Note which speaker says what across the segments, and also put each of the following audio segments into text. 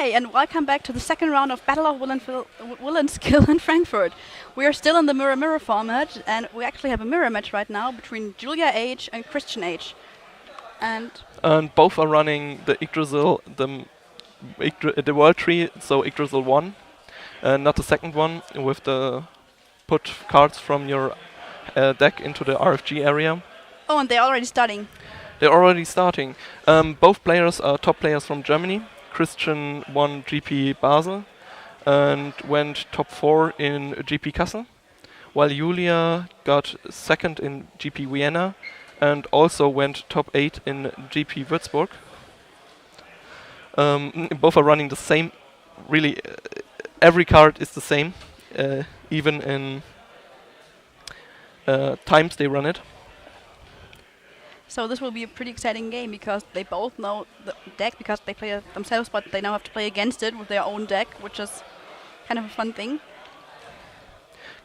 Speaker 1: Hi, and welcome back to the second round of Battle of Will and Skill in Frankfurt. We are still in the mirror format, and we actually have a mirror match right now between Julia H and Christian H. And
Speaker 2: both are running the Yggdrasil, the World Tree, so Yggdrasil 1, not the second one, with the put cards from your deck into the RFG area.
Speaker 1: oh, and they're already starting.
Speaker 2: They're already starting. Both players are top players from Germany. Christian won GP Basel and went top 4 in GP Kassel, while Julia got second in GP Vienna and also went top 8 in GP Würzburg. Both are running the same. Really, every card is the same, even in times they run it.
Speaker 1: So this will be a pretty exciting game because they both know the deck because they play it themselves, but they now have to play against it with their own deck, which is kind of a fun thing.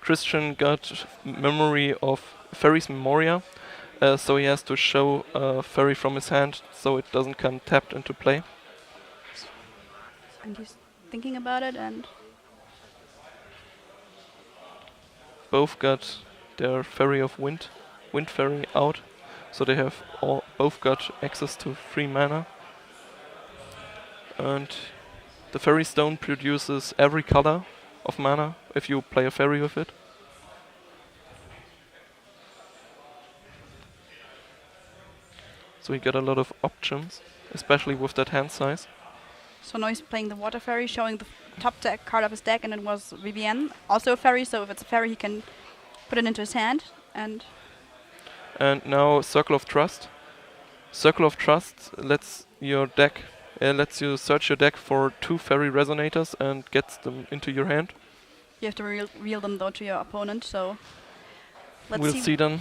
Speaker 2: Christian got memory of Ferry's Memoria, so he has to show a Ferry from his hand so it doesn't come tapped into play.
Speaker 1: And he's thinking about it, and
Speaker 2: Both got their Ferry of Wind Ferry out, so they have both got access to 3 mana. And the Ferry Stone produces every color of mana if you play a Ferry with it. So he got a lot of options, especially with that hand size.
Speaker 1: so now he's playing the Water Fairy, showing the top deck card of his deck, and it was Vivienne, also a fairy, so if it's a fairy he can put it into his hand.
Speaker 2: And now Circle of Trust. Circle of Trust lets you search your deck for 2 Fairy Resonators and gets them into your hand.
Speaker 1: You have to reveal them though to your opponent, so
Speaker 2: We'll see then.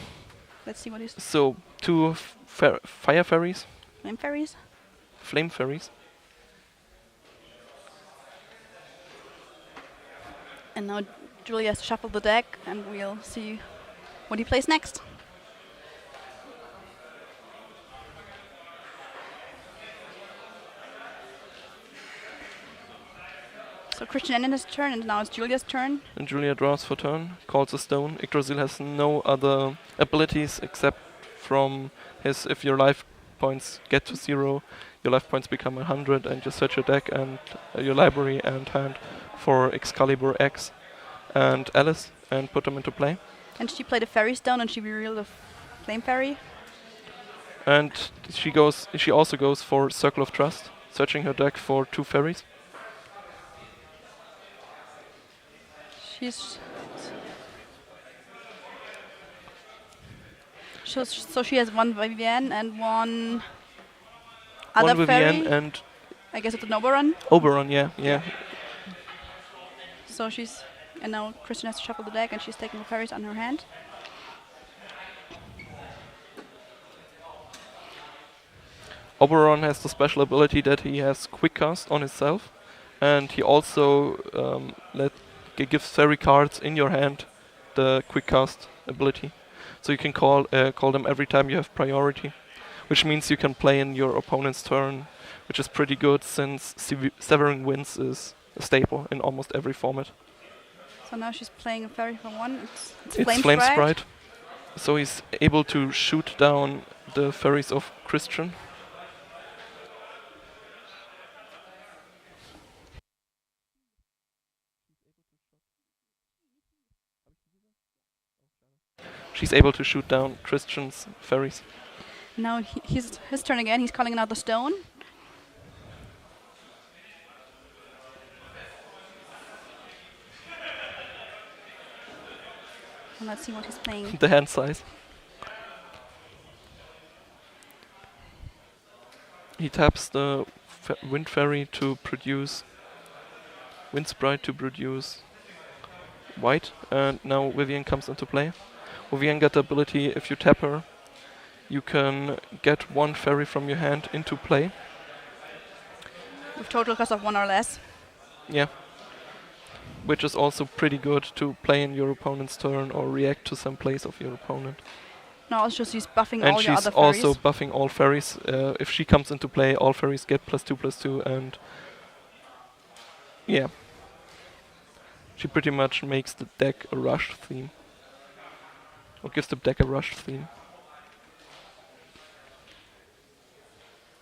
Speaker 1: Let's see what he's...
Speaker 2: So 2 Fire Fairies,
Speaker 1: Flame Fairies?
Speaker 2: Flame Fairies.
Speaker 1: And now Julia has to shuffle the deck, and we'll see what he plays next. So Christian ended his turn, and now it's Julia's turn.
Speaker 2: And Julia draws for turn, calls a stone. Yggdrasil has no other abilities except from his, if your life points get to 0, your life points become 100, and you search your deck and your library and hand for Excalibur X and Alice and put them into play.
Speaker 1: And she played a fairy stone, and she revealed a flame fairy.
Speaker 2: And she also goes for Circle of Trust, searching her deck for 2 fairies.
Speaker 1: So she has 1 Vivienne and 1
Speaker 2: One
Speaker 1: other fairy.
Speaker 2: Vivienne and
Speaker 1: I guess it's an Oberon.
Speaker 2: Oberon, yeah.
Speaker 1: So and now Christian has to shuffle the deck, and she's taking the fairies on her hand.
Speaker 2: Oberon has the special ability that he has Quick Cast on himself, and he also gives fairy cards in your hand the Quick Cast ability. So you can call them every time you have priority, which means you can play in your opponent's turn, which is pretty good since Severing Winds is a staple in almost every format.
Speaker 1: So now she's playing a fairy for 1. It's
Speaker 2: Flame Sprite. So he's able to shoot down the fairies of Christian. She's able to shoot down Christian's fairies.
Speaker 1: Now he's his turn again. He's calling another stone. And let's see what he's playing.
Speaker 2: The hand size. He taps the Wind Fairy to produce Wind Sprite to produce white, and now Vivienne comes into play. Vivienne got the ability, if you tap her, you can get 1 fairy from your hand into play.
Speaker 1: With total cost of 1 or less.
Speaker 2: Yeah. Which is also pretty good to play in your opponent's turn or react to some plays of your opponent.
Speaker 1: No, it's just she's buffing
Speaker 2: And
Speaker 1: all your
Speaker 2: she's
Speaker 1: other fairies.
Speaker 2: also buffing all fairies. If she comes into play, all fairies get +2/+2, and Yeah. She pretty much makes the deck a rush theme. Or gives the deck a rush theme.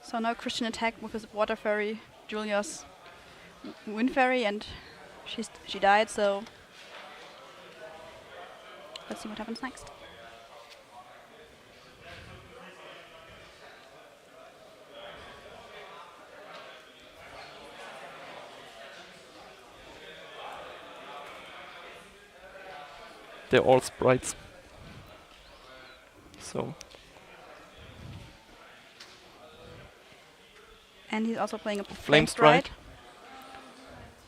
Speaker 1: So now Christian attack with his water fairy, Julia's wind fairy, and she died, so let's see what happens next.
Speaker 2: They're all sprites. So.
Speaker 1: And he's also playing a
Speaker 2: Flame Sprite.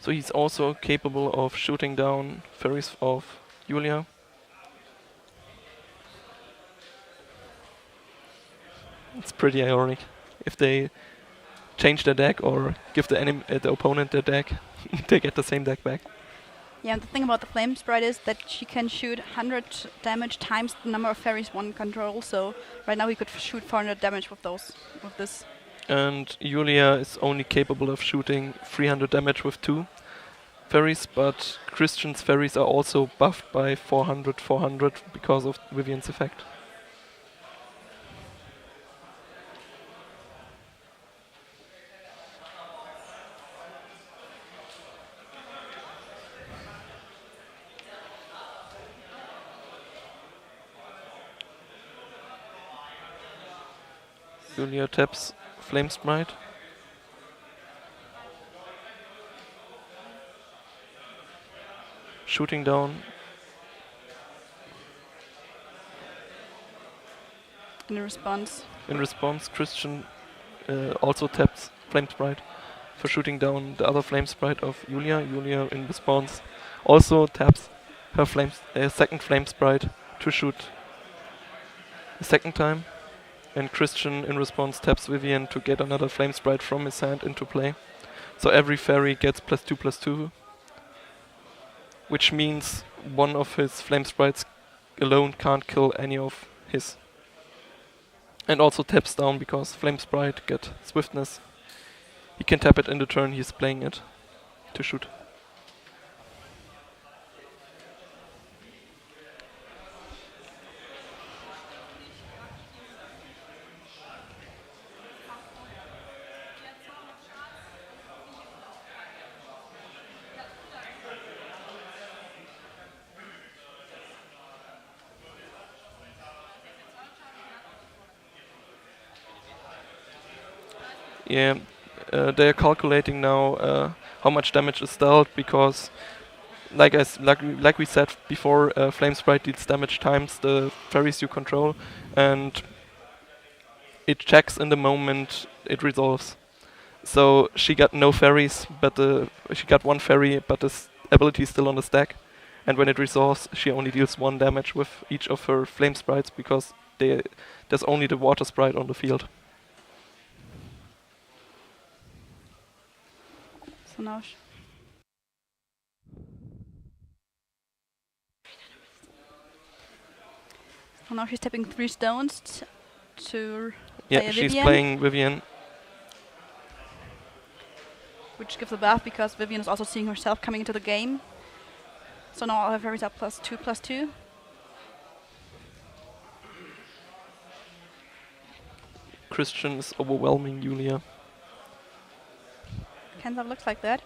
Speaker 2: So he's also capable of shooting down fairies of Julia. It's pretty ironic. If they change their deck or give the opponent their deck, they get the same deck back.
Speaker 1: Yeah, and the thing about the Flame Sprite is that she can shoot 100 damage times the number of fairies one controls. So right now he could shoot 400 damage with this.
Speaker 2: And Julia is only capable of shooting 300 damage with 2 fairies, but Christian's fairies are also buffed by 400 because of Vivian's effect. Julia taps Flame Sprite. Shooting down.
Speaker 1: In response,
Speaker 2: Christian also taps Flame Sprite for shooting down the other Flame Sprite of Julia. Julia, in response, also taps her second Flame Sprite to shoot a second time. And Christian, in response, taps Vivian to get another Flame Sprite from his hand into play. So every fairy gets +2/+2, which means one of his Flame Sprites alone can't kill any of his. And also taps down because Flame Sprite get swiftness. He can tap it in the turn he's playing it to shoot. Yeah, they are calculating now how much damage is dealt because, like we said before, Flame Sprite deals damage times the fairies you control, and it checks in the moment it resolves. So she got no fairies, but she got one fairy, but this ability is still on the stack. And when it resolves, she only deals 1 damage with each of her Flame Sprites because there's only the Water Sprite on the field.
Speaker 1: So now she's tapping 3 stones to play
Speaker 2: she's
Speaker 1: Vivian,
Speaker 2: playing Vivian.
Speaker 1: which gives a buff because Vivian is also seeing herself coming into the game. So now all her fairies are +2/+2.
Speaker 2: Christian is overwhelming Julia.
Speaker 1: Kind of looks like that.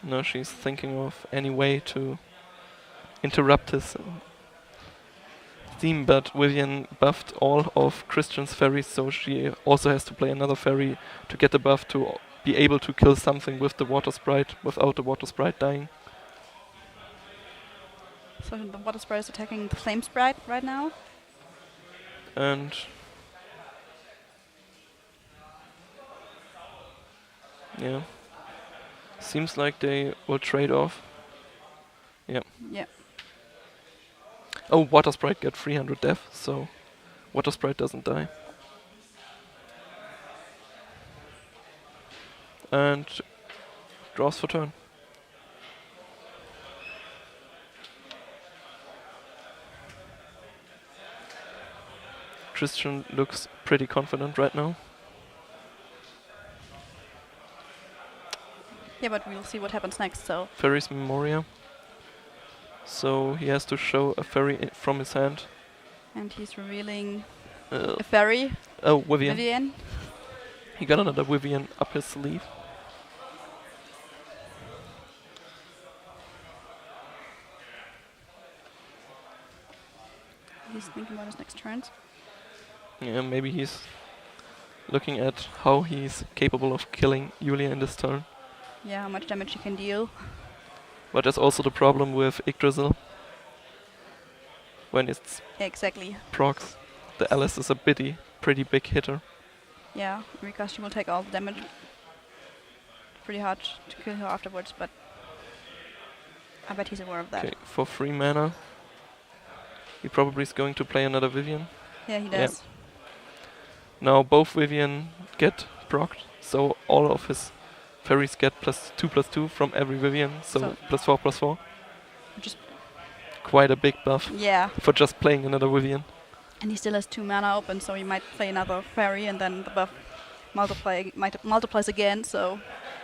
Speaker 2: No, she's thinking of any way to interrupt his theme, but Vivian buffed all of Christian's fairies, so she also has to play another fairy to get the buff to be able to kill something with the Water Sprite without the Water Sprite dying.
Speaker 1: So the Water Sprite is attacking the Flame Sprite right now.
Speaker 2: And yeah, seems like they will trade off. Yeah.
Speaker 1: Yeah.
Speaker 2: Oh, Water Sprite got 300 death, so Water Sprite doesn't die. And draws for turn. Christian looks pretty confident right now.
Speaker 1: Yeah, but we'll see what happens next. So
Speaker 2: Ferry's Memoria. So he has to show a ferry from his hand.
Speaker 1: and he's revealing
Speaker 2: Uh,
Speaker 1: a ferry.
Speaker 2: oh, Vivian.
Speaker 1: Vivian.
Speaker 2: He got another Vivian up his sleeve.
Speaker 1: He's thinking about his next turns.
Speaker 2: Yeah, maybe he's looking at how he's capable of killing Julia in this turn.
Speaker 1: Yeah, how much damage he can deal.
Speaker 2: But that's also the problem with Yggdrasil. When it's
Speaker 1: Yeah, exactly.
Speaker 2: procs, the Alice is a pretty big hitter.
Speaker 1: Yeah, because she will take all the damage. Pretty hard to kill her afterwards, but I bet he's aware of that.
Speaker 2: Okay, for 3 mana, he probably is going to play another Vivian.
Speaker 1: Yeah, he
Speaker 2: Yeah.
Speaker 1: does.
Speaker 2: Now both Vivian get procced, so all of his fairies get +2/+2 from every Vivian, so +4/+4.
Speaker 1: Which is,
Speaker 2: Quite a big buff
Speaker 1: yeah,
Speaker 2: for just playing another Vivian.
Speaker 1: and he still has 2 mana open, so he might play another fairy, and then the buff multiplies again, so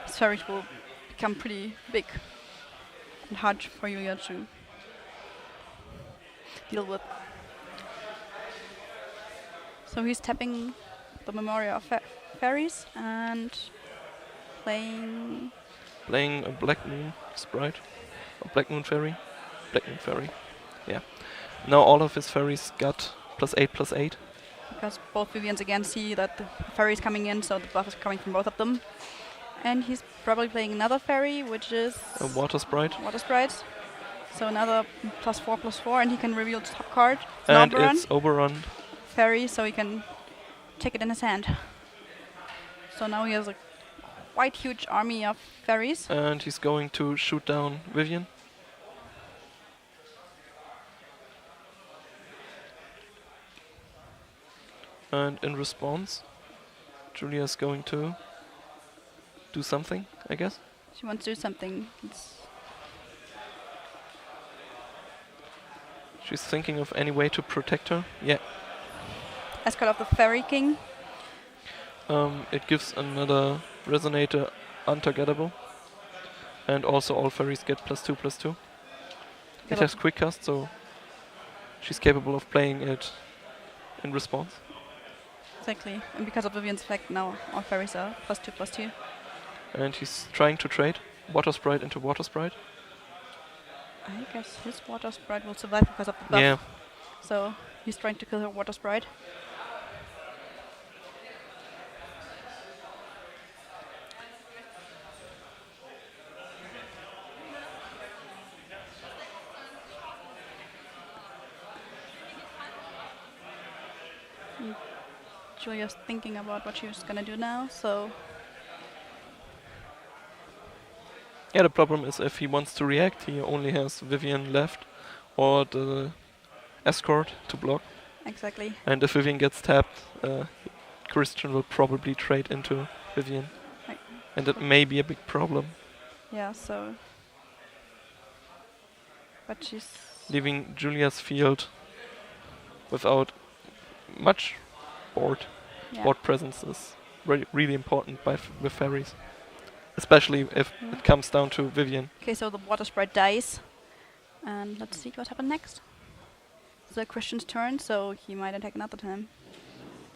Speaker 1: his fairies will become pretty big and hard for Yulia to deal with. So he's tapping the Memoria of Fairies and playing...
Speaker 2: Playing a Black Moon Sprite, or Black Moon Fairy. Black Moon Fairy, yeah. Now all of his fairies got +8/+8.
Speaker 1: because both Vivians again see that the fairy is coming in, so the buff is coming from both of them. And he's probably playing another fairy, which is
Speaker 2: A Water Sprite.
Speaker 1: Water Sprite. So another +4/+4, and he can reveal the top card. It's an
Speaker 2: And
Speaker 1: Oberon
Speaker 2: it's Oberon.
Speaker 1: fairy, so he can take it in his hand. So now he has a quite huge army of fairies.
Speaker 2: And he's going to shoot down Vivian. And in response, Julia's going to do something, I guess.
Speaker 1: She wants to do something.
Speaker 2: She's thinking of any way to protect her. Yeah.
Speaker 1: Escort of the Fairy King.
Speaker 2: It gives another Resonator untargetable. And also all fairies get +2/+2. It has quick cast, so she's capable of playing it in response.
Speaker 1: Exactly. And because of Vivian's effect, now all fairies are +2/+2.
Speaker 2: And he's trying to trade Water Sprite into Water Sprite.
Speaker 1: I guess his Water Sprite will survive because of the buff.
Speaker 2: Yeah.
Speaker 1: So he's trying to kill her Water Sprite. Julia's thinking about what she's gonna do now, so
Speaker 2: Yeah, the problem is if he wants to react, he only has Vivian left or the escort to block.
Speaker 1: exactly.
Speaker 2: And if Vivian gets tapped, Christian will probably trade into Vivian.
Speaker 1: Right.
Speaker 2: And it may be a big problem,
Speaker 1: Yeah, so but she's
Speaker 2: leaving Julia's field without much board.
Speaker 1: yeah.
Speaker 2: Board presence is really important with fairies. Especially if it comes down to Vivian.
Speaker 1: Okay, so the Water Sprite dies. And let's see what happens next. It's Christian's turn, so he might attack another time.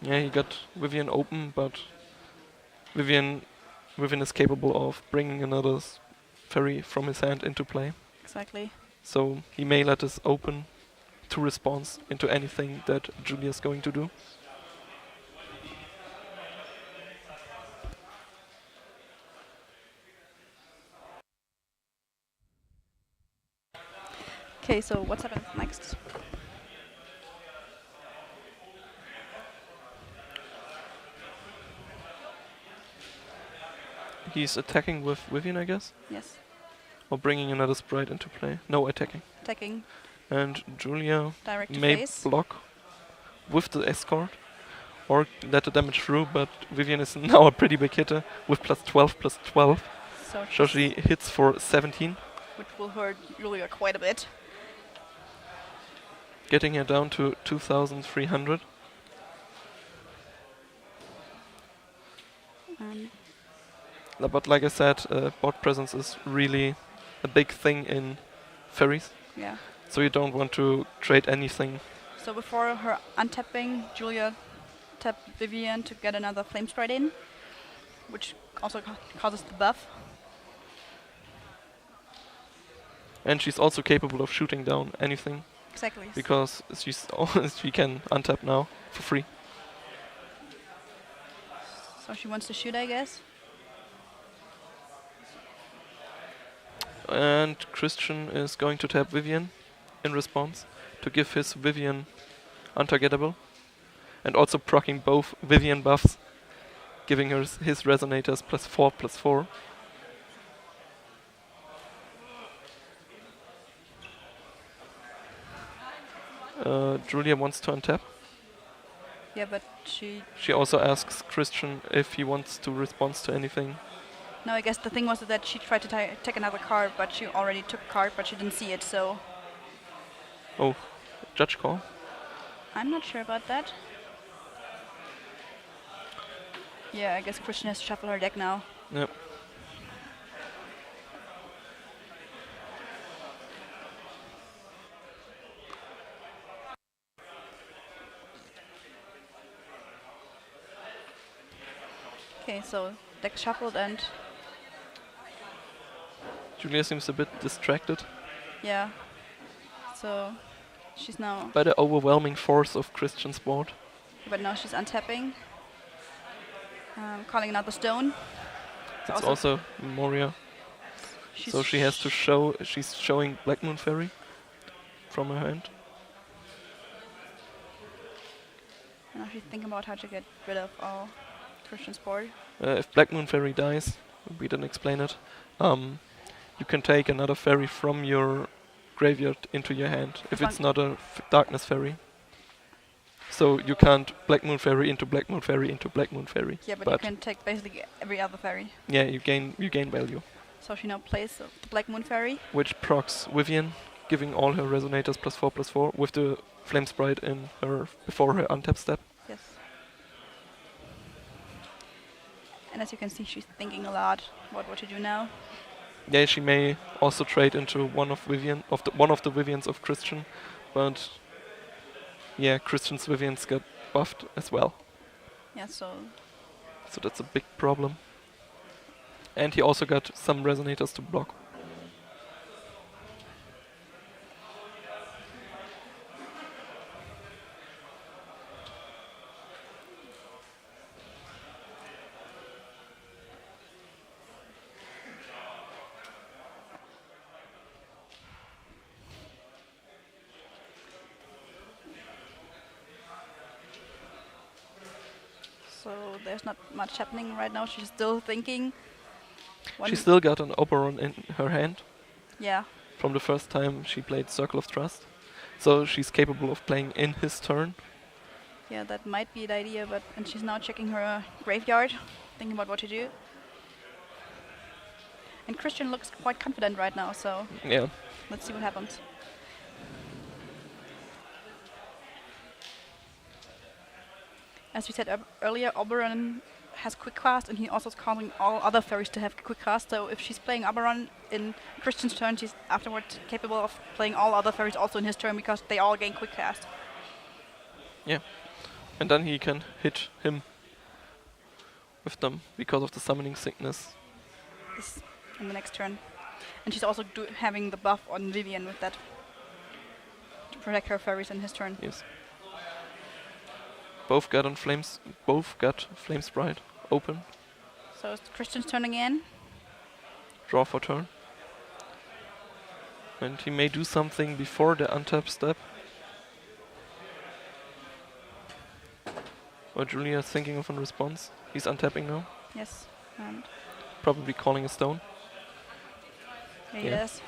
Speaker 2: Yeah, he got Vivian open, but Vivian is capable of bringing another fairy from his hand into play.
Speaker 1: Exactly.
Speaker 2: So he may let us open to response into anything that Julia's going to do.
Speaker 1: Okay, so what's happened next?
Speaker 2: He's attacking with Vivian, I guess?
Speaker 1: Yes.
Speaker 2: Or bringing another sprite into play. No, attacking.
Speaker 1: Attacking
Speaker 2: And Julia
Speaker 1: direct to
Speaker 2: may
Speaker 1: face.
Speaker 2: block with the escort or let the damage through, but Vivian is now a pretty big hitter with +12/+12. So she hits for 17.
Speaker 1: Which will hurt Julia quite a bit.
Speaker 2: Getting her down to 2,300. But like I said, bot presence is really a big thing in ferries.
Speaker 1: Yeah.
Speaker 2: So you don't want to trade anything.
Speaker 1: So before her untapping, Julia tapped Vivian to get another flame sprite in, which also causes the buff.
Speaker 2: And she's also capable of shooting down anything.
Speaker 1: Exactly.
Speaker 2: Because she can untap now for free.
Speaker 1: So she wants to shoot, I guess.
Speaker 2: And Christian is going to tap Vivian in response to give his Vivian untargetable. And also proccing both Vivian buffs, giving her his resonators +4/+4. Julia wants to untap.
Speaker 1: Yeah, but she...
Speaker 2: She also asks Christian if he wants to respond to anything.
Speaker 1: No, I guess the thing was that she tried to take another card, but she already took a card, but she didn't see it, so...
Speaker 2: Oh, judge call.
Speaker 1: I'm not sure about that. Yeah, I guess Christian has to shuffle her deck now.
Speaker 2: Yep.
Speaker 1: Okay, so deck shuffled and...
Speaker 2: Julia seems a bit distracted
Speaker 1: Yeah. So she's now...
Speaker 2: by the overwhelming force of Christian's board.
Speaker 1: But now she's untapping. Calling another stone.
Speaker 2: It's also Moria. So she has to show... She's showing Black Moon Fairy from her hand.
Speaker 1: And now she's thinking about how to get rid of all Christian's board.
Speaker 2: If Black Moon Fairy dies, we didn't explain it, you can take another fairy from your graveyard into your hand, if it's not a Darkness Fairy. So you can't Black Moon Fairy into Black Moon Fairy into Black Moon Fairy.
Speaker 1: Yeah, but you can take basically every other fairy.
Speaker 2: Yeah, you gain value.
Speaker 1: So she now plays the Black Moon Fairy.
Speaker 2: Which procs Vivian, giving all her resonators +4/+4 with the Flame Sprite in her before her untap step.
Speaker 1: Yes. And as you can see, she's thinking a lot about what to do now.
Speaker 2: Yeah, she may also trade into one of the Vivians of Christian, but yeah, Christian's Vivians get buffed as well.
Speaker 1: Yeah, so
Speaker 2: that's a big problem. And he also got some resonators to block.
Speaker 1: So there's not much happening right now. She's still thinking.
Speaker 2: She still got an Oberon in her hand.
Speaker 1: Yeah.
Speaker 2: From the first time she played Circle of Trust. So she's capable of playing in his turn.
Speaker 1: Yeah, that might be the idea, and she's now checking her graveyard, thinking about what to do. And Christian looks quite confident right now, so
Speaker 2: yeah,
Speaker 1: let's see what happens. As we said earlier, Oberon has quick cast, and he also is calling all other fairies to have quick cast. So if she's playing Oberon in Christian's turn, she's afterwards capable of playing all other fairies also in his turn, because they all gain quick cast.
Speaker 2: Yeah, and then he can hit him with them because of the summoning sickness.
Speaker 1: Yes, in the next turn. And she's also having the buff on Vivian with that to protect her fairies in his turn.
Speaker 2: Yes. Both got Flame Sprite open.
Speaker 1: So it's Christian's turn again.
Speaker 2: Draw for turn. And he may do something before the untap step. Or Julia is thinking of a response. He's untapping now.
Speaker 1: Yes. And
Speaker 2: probably calling a stone.
Speaker 1: yeah, he does.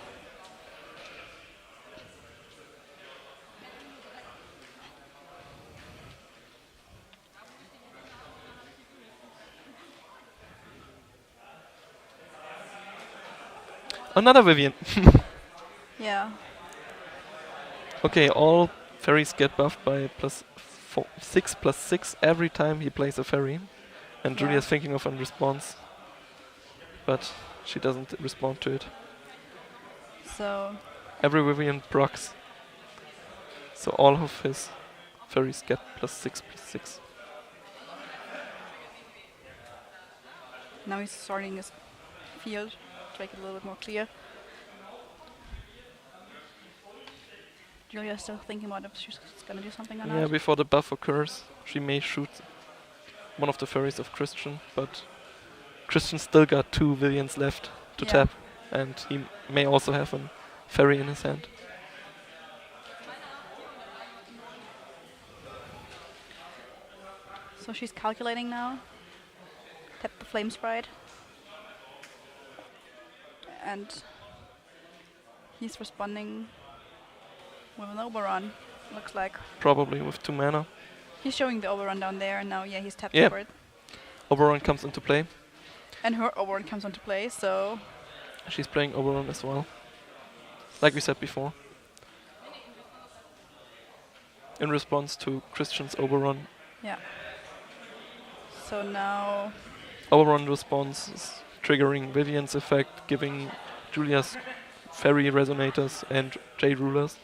Speaker 2: Another Vivian.
Speaker 1: Yeah.
Speaker 2: Okay, all fairies get buffed by +6/+6 every time he plays a fairy. And
Speaker 1: Yeah.
Speaker 2: Julia's thinking of a response. but she doesn't respond to it.
Speaker 1: So
Speaker 2: Every Vivian procs. So all of his fairies get +6/+6.
Speaker 1: now he's sorting his field to make it a little bit more clear. Julia's still thinking about if she's gonna do something or
Speaker 2: Yeah,
Speaker 1: not.
Speaker 2: before the buff occurs, she may shoot one of the fairies of Christian, but Christian still got 2 Vivians left to
Speaker 1: Yeah.
Speaker 2: tap, and he may also have a fairy in his hand.
Speaker 1: So she's calculating now. Tap the flame sprite. And he's responding with an Oberon, looks like.
Speaker 2: Probably with 2 mana.
Speaker 1: He's showing the Oberon down there, and now, yeah, he's tapped
Speaker 2: Yeah.
Speaker 1: for it.
Speaker 2: Oberon comes into play.
Speaker 1: And her Oberon comes into play, so
Speaker 2: She's playing Oberon as well. Like we said before. In response to Christian's Oberon.
Speaker 1: yeah. So now,
Speaker 2: Oberon response is triggering Vivian's effect, giving Julia's fairy resonators and Jade rulers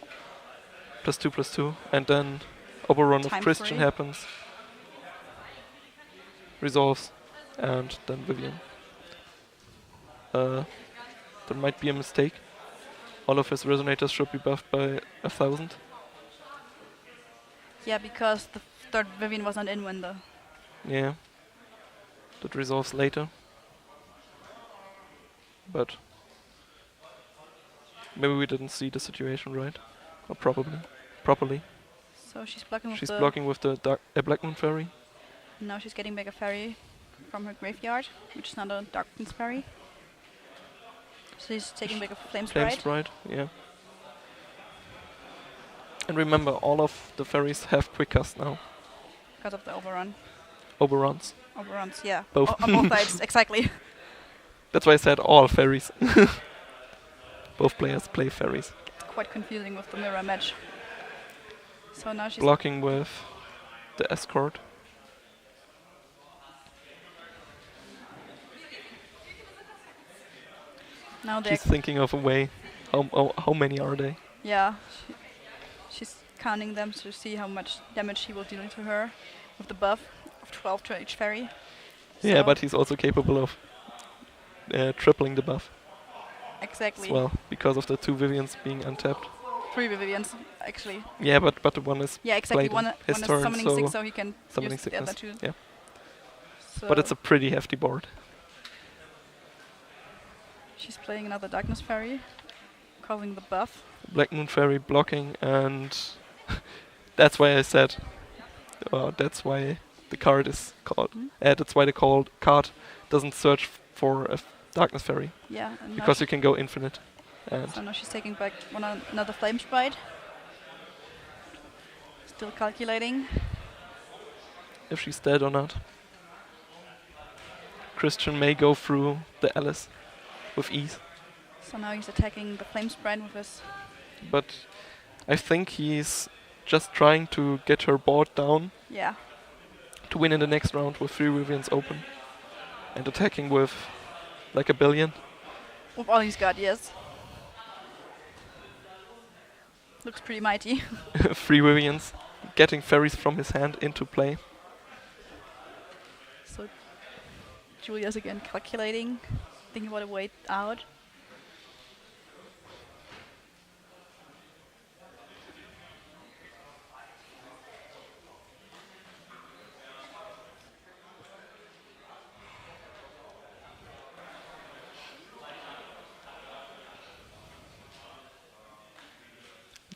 Speaker 2: +2/+2, and then Oberon of
Speaker 1: Time
Speaker 2: Christian
Speaker 1: free.
Speaker 2: happens, resolves, and then Vivian. There might be a mistake. All of his resonators should be buffed by 1,000.
Speaker 1: yeah, because the third Vivian wasn't in when the...
Speaker 2: Yeah. That resolves later. But maybe we didn't see the situation right. Or properly.
Speaker 1: So she's blocking with
Speaker 2: She's
Speaker 1: the...
Speaker 2: blocking with the Black Moon Fairy.
Speaker 1: Now she's getting back a fairy from her graveyard, which is not a Darkness fairy. So she's taking back a Flame
Speaker 2: Flame
Speaker 1: Sprite.
Speaker 2: Sprite, yeah. And remember, all of the fairies have quick cast now.
Speaker 1: Because of the Oberon.
Speaker 2: Oberons.
Speaker 1: Oberons, yeah.
Speaker 2: Both.
Speaker 1: On both sides, exactly.
Speaker 2: That's why I said all fairies. Both players play fairies.
Speaker 1: It's quite confusing with the mirror match. So now she's...
Speaker 2: Blocking with the escort.
Speaker 1: now they're...
Speaker 2: She's thinking of a way. How many are they?
Speaker 1: Yeah. She's counting them to see how much damage he will deal to her with the buff of 12 to each fairy.
Speaker 2: Yeah,
Speaker 1: So-
Speaker 2: but he's also capable of tripling the buff
Speaker 1: Exactly.
Speaker 2: as well, because of the 2 Vivians being untapped.
Speaker 1: 3 Vivians, actually.
Speaker 2: Yeah, but the one is
Speaker 1: Yeah, exactly.
Speaker 2: played
Speaker 1: One
Speaker 2: in
Speaker 1: is
Speaker 2: his turn,
Speaker 1: summoning
Speaker 2: so
Speaker 1: 6, so he can
Speaker 2: summoning
Speaker 1: use the other
Speaker 2: sickness.
Speaker 1: 2.
Speaker 2: Yeah,
Speaker 1: So
Speaker 2: but it's a pretty hefty board.
Speaker 1: she's playing another Darkness Fairy, causing the buff.
Speaker 2: Black Moon Fairy blocking, and that's why I said, that's why the card is called.
Speaker 1: Hmm?
Speaker 2: That's why the card doesn't search for a Darkness Fairy,
Speaker 1: Yeah, and now
Speaker 2: because you can go infinite. And
Speaker 1: so now she's taking back another Flame Sprite. Still calculating.
Speaker 2: if she's dead or not. Christian may go through the Alice with ease,
Speaker 1: So now he's attacking the Flame Sprite with his...
Speaker 2: but I think he's just trying to get her board down
Speaker 1: Yeah.
Speaker 2: to win in the next round with 3 Vivians open and attacking with like a billion.
Speaker 1: With all he's got, yes. Looks pretty mighty.
Speaker 2: 3 Vivians, getting fairies from his hand into play.
Speaker 1: So Julia's again calculating, thinking about a way out.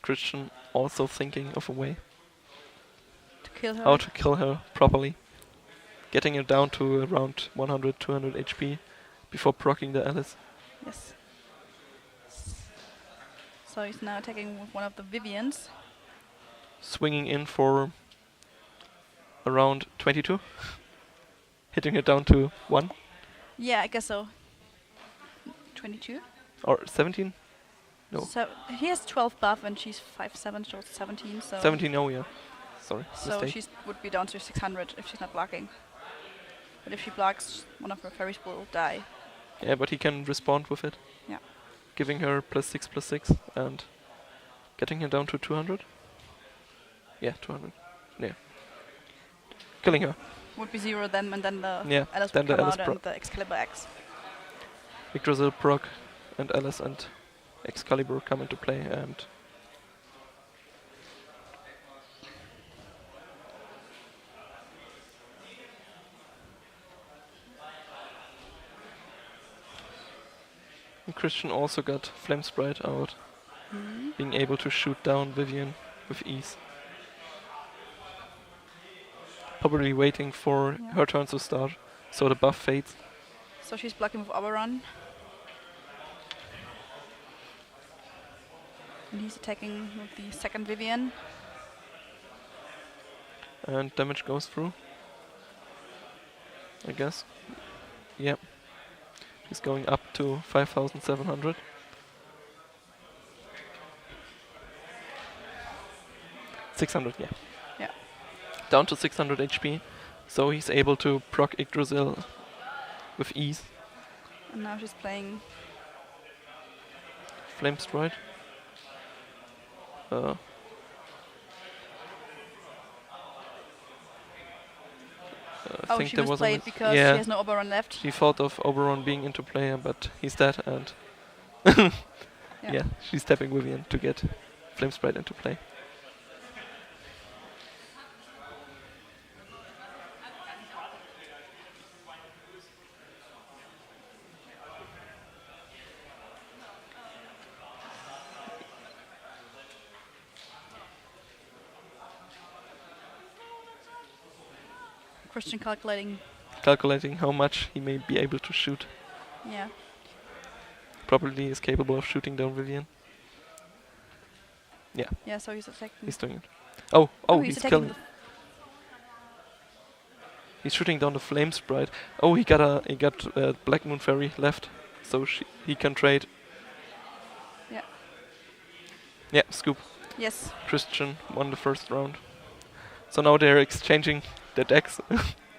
Speaker 2: Christian also thinking of a way
Speaker 1: To kill her.
Speaker 2: how to kill her properly. Getting her down to around 100, 200 HP before proccing the Alice.
Speaker 1: Yes. So he's now attacking with one of the Vivians.
Speaker 2: Swinging in for around 22. Hitting her down to 1
Speaker 1: Yeah, I guess so. 22?
Speaker 2: or 17. No.
Speaker 1: So he has 12 buff and she's 5'7", so 17. So
Speaker 2: 17, oh yeah. Sorry,
Speaker 1: So
Speaker 2: mistake.
Speaker 1: she would be down to 600 if she's not blocking. But if she blocks, one of her fairies will die.
Speaker 2: Yeah, but he can respond with it.
Speaker 1: Yeah.
Speaker 2: Giving her +6/+6 and getting her down to 200. Yeah, 200. Yeah. Killing her.
Speaker 1: Would be 0 then, and then the
Speaker 2: Yeah,
Speaker 1: Alice
Speaker 2: then
Speaker 1: would
Speaker 2: the
Speaker 1: come
Speaker 2: Alice
Speaker 1: out
Speaker 2: proc.
Speaker 1: and the Excalibur X.
Speaker 2: Yggdrasil proc and Alice and Excalibur come into play, and Christian also got Flame Sprite out, being able to shoot down Vivian with ease. Probably waiting for her turn to start, so the buff fades.
Speaker 1: So she's blocking with Oberon. And he's attacking with the second Vivian.
Speaker 2: And damage goes through, I guess. Yep. He's going up to 5,700. Yeah.
Speaker 1: Yeah.
Speaker 2: Down to 600 HP, so he's able to proc Yggdrasil with ease.
Speaker 1: And now she's playing.
Speaker 2: Flame Stride. I think
Speaker 1: She
Speaker 2: there
Speaker 1: was
Speaker 2: was
Speaker 1: played because she has no Oberon left.
Speaker 2: She thought of Oberon being into player, but he's dead, and yeah, she's tapping Vivian to get Flame Sprite into play.
Speaker 1: Christian calculating.
Speaker 2: Calculating how much he may be able to shoot.
Speaker 1: Yeah.
Speaker 2: Probably is capable of shooting down Vivian. Yeah.
Speaker 1: Yeah, so he's attacking.
Speaker 2: He's doing it. Oh,
Speaker 1: he's
Speaker 2: killing. He's shooting down the Flame Sprite. Oh, he got a Black Moon Fairy left, so he can trade.
Speaker 1: Yeah.
Speaker 2: Yeah, scoop.
Speaker 1: Yes.
Speaker 2: Christian won the first round. So now they're exchanging their decks.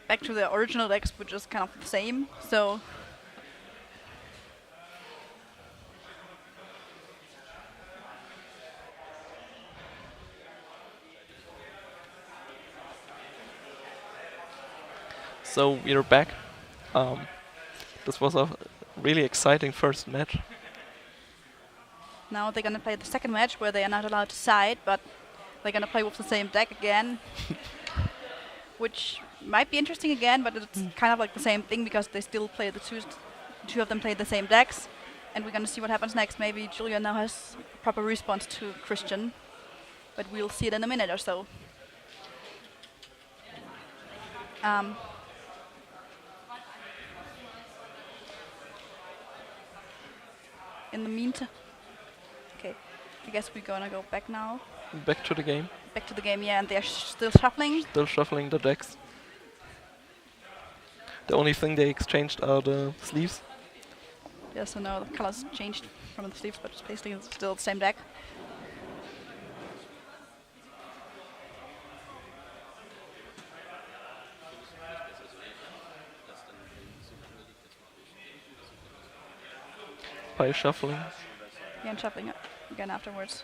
Speaker 1: Back to the original decks, which is kind of the same. So.
Speaker 2: So we're back. This was a really exciting first match.
Speaker 1: Now they're gonna play the second match where they are not allowed to side, but they're gonna play with the same deck again. Which might be interesting again, but it's kind of like the same thing because they still play the two of them play the same decks. And we're gonna see what happens next. Maybe Julia now has proper response to Christian, but we'll see it in a minute or so. In the meantime, okay, I guess we're gonna go back now.
Speaker 2: Back to the game.
Speaker 1: Back to the game, yeah, and they're still shuffling.
Speaker 2: Still shuffling the decks. The only thing they exchanged are the sleeves.
Speaker 1: Yeah, so now the colors changed from the sleeves, but it's basically still the same deck.
Speaker 2: By shuffling.
Speaker 1: Yeah, and shuffling it again afterwards.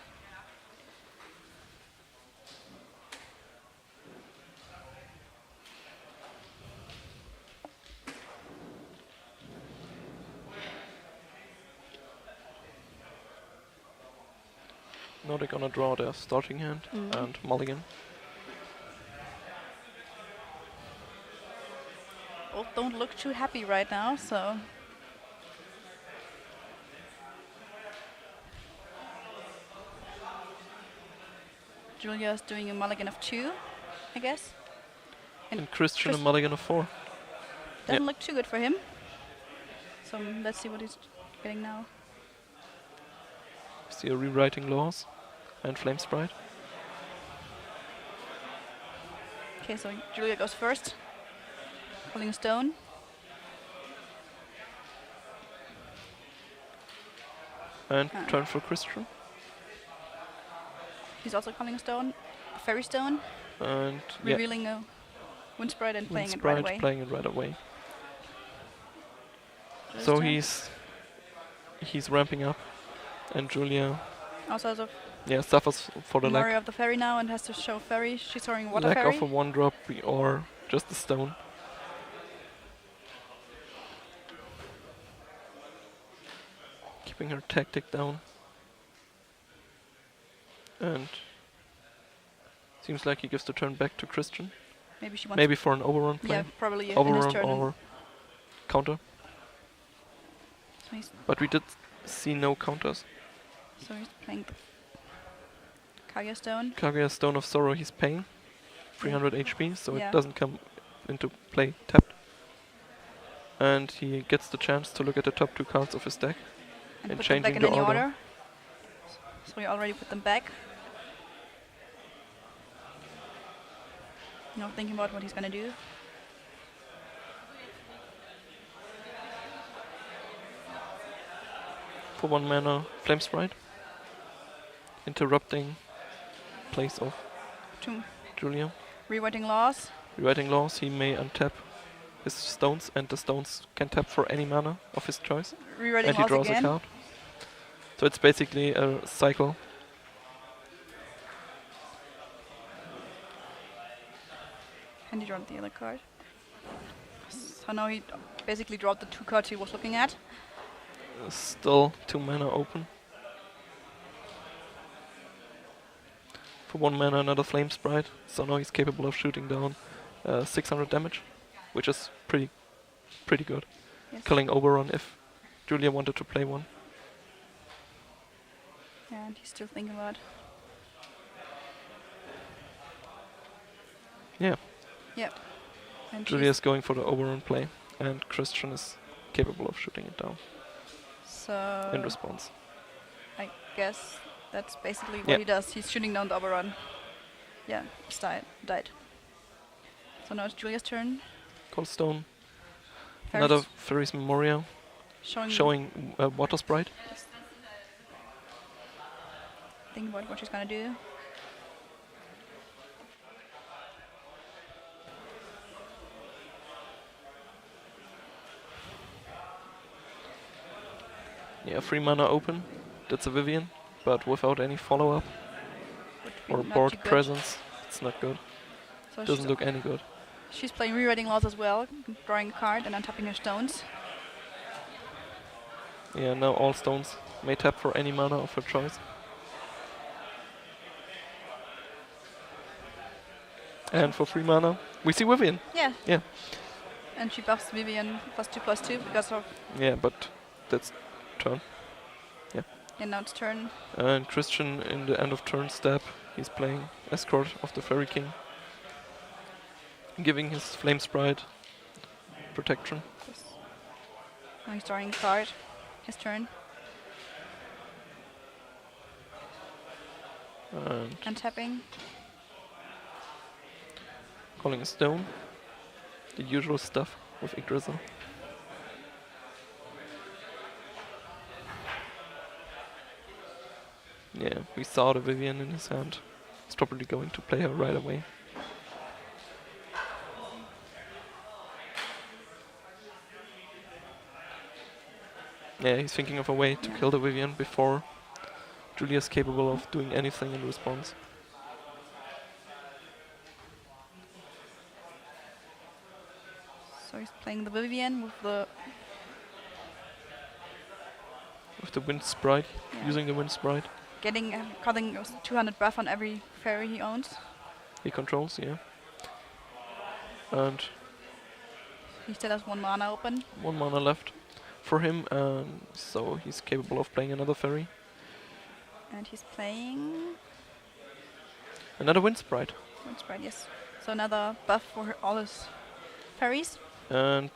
Speaker 2: Now they're gonna draw their starting hand and mulligan.
Speaker 1: Both don't look too happy right now, so. Julia's doing a mulligan of 2, I guess.
Speaker 2: And Christian a mulligan of 4.
Speaker 1: Doesn't look too good for him. So let's see what he's getting now.
Speaker 2: See a rewriting laws and Flame Sprite.
Speaker 1: Okay, so Julia goes first. Pulling a stone.
Speaker 2: And turn for Christian.
Speaker 1: He's also calling a stone, a fairy stone,
Speaker 2: and
Speaker 1: revealing a wind sprite and playing it right
Speaker 2: Sprite
Speaker 1: away.
Speaker 2: Playing it right away. So
Speaker 1: his
Speaker 2: he's ramping up, and Julia
Speaker 1: turn. Also the
Speaker 2: suffers for the
Speaker 1: Mario
Speaker 2: lack
Speaker 1: of the ferry now and has to show ferry. She's throwing water
Speaker 2: lack
Speaker 1: ferry.
Speaker 2: of a 1-drop or just a stone. Keeping her tactic down. And seems like he gives the turn back to Christian.
Speaker 1: Maybe she wants.
Speaker 2: Maybe for an overrun play.
Speaker 1: Yeah, probably in his
Speaker 2: Overrun
Speaker 1: turn.
Speaker 2: or counter.
Speaker 1: So he's,
Speaker 2: But we did see no counters.
Speaker 1: so he's playing Kaguya Stone.
Speaker 2: Kaguya Stone of Sorrow he's paying 300 HP, so
Speaker 1: Yeah.
Speaker 2: it doesn't come into play tapped. And he gets the chance to look at the top 2 cards of his deck
Speaker 1: And
Speaker 2: and
Speaker 1: put them back
Speaker 2: changing
Speaker 1: in
Speaker 2: the
Speaker 1: any
Speaker 2: order.
Speaker 1: order. So we already put them back. Now thinking about what he's gonna do.
Speaker 2: For 1 mana, Flame Sprite. Interrupting place of
Speaker 1: To
Speaker 2: Julia.
Speaker 1: rewriting laws.
Speaker 2: Rewriting laws, he may untap his stones, and the stones can tap for any mana of his choice.
Speaker 1: Rewriting
Speaker 2: And he
Speaker 1: laws
Speaker 2: draws
Speaker 1: again.
Speaker 2: a card. So it's basically a cycle.
Speaker 1: And he drew the other card. So now he basically drew the 2 cards he was looking at.
Speaker 2: Still 2 mana open. For 1 mana, another Flame Sprite. So now he's capable of shooting down 600 damage, which is pretty good.
Speaker 1: Yes.
Speaker 2: Killing Oberon if Julia wanted to play one.
Speaker 1: Yeah, and he's still thinking about.
Speaker 2: Yeah,
Speaker 1: Yep. And
Speaker 2: Julia's going for the Oberon play, and Christian is capable of shooting it down
Speaker 1: so
Speaker 2: in response.
Speaker 1: I guess that's basically what
Speaker 2: Yeah.
Speaker 1: he does. He's shooting down the Oberon. Yeah, it's died. So now it's Julia's turn.
Speaker 2: Coldstone,
Speaker 1: Ferris
Speaker 2: another Ferry's Memorial, showing Water Sprite.
Speaker 1: Think about what she's gonna do.
Speaker 2: Yeah, 3 mana open. That's a Vivian, but without any follow-up
Speaker 1: Would be
Speaker 2: or
Speaker 1: not
Speaker 2: board
Speaker 1: too good.
Speaker 2: presence. It's not good.
Speaker 1: So
Speaker 2: Doesn't look any good.
Speaker 1: she's playing rewriting laws as well, drawing a card and untapping her stones.
Speaker 2: Yeah, now all stones may tap for any mana of her choice. And for 3 mana, we see Vivian.
Speaker 1: Yeah.
Speaker 2: Yeah.
Speaker 1: And she buffs Vivian +2/+2 because of.
Speaker 2: Yeah, but that's turn.
Speaker 1: And now it's turn.
Speaker 2: And Christian in the end of turn step, he's playing Escort of the Fairy King, giving his Flame Sprite protection.
Speaker 1: Yes. Now he's drawing a card. His turn.
Speaker 2: And
Speaker 1: And tapping.
Speaker 2: calling a stone. The usual stuff with Yggdrasil. Yeah, we saw the Vivian in his hand. He's probably going to play her right away. Yeah, he's thinking of a way to kill the Vivian before Julia's capable of doing anything in response.
Speaker 1: So he's playing the Vivian with the.
Speaker 2: With the Wind Sprite,
Speaker 1: Yeah.
Speaker 2: using the Wind Sprite.
Speaker 1: Cutting 200 buff on every fairy he owns.
Speaker 2: He controls, yeah. And
Speaker 1: He still has 1 mana open.
Speaker 2: 1 mana left for him, and so he's capable of playing another fairy.
Speaker 1: And he's playing.
Speaker 2: Another Wind Sprite.
Speaker 1: Wind Sprite, yes. So another buff for all his fairies.
Speaker 2: And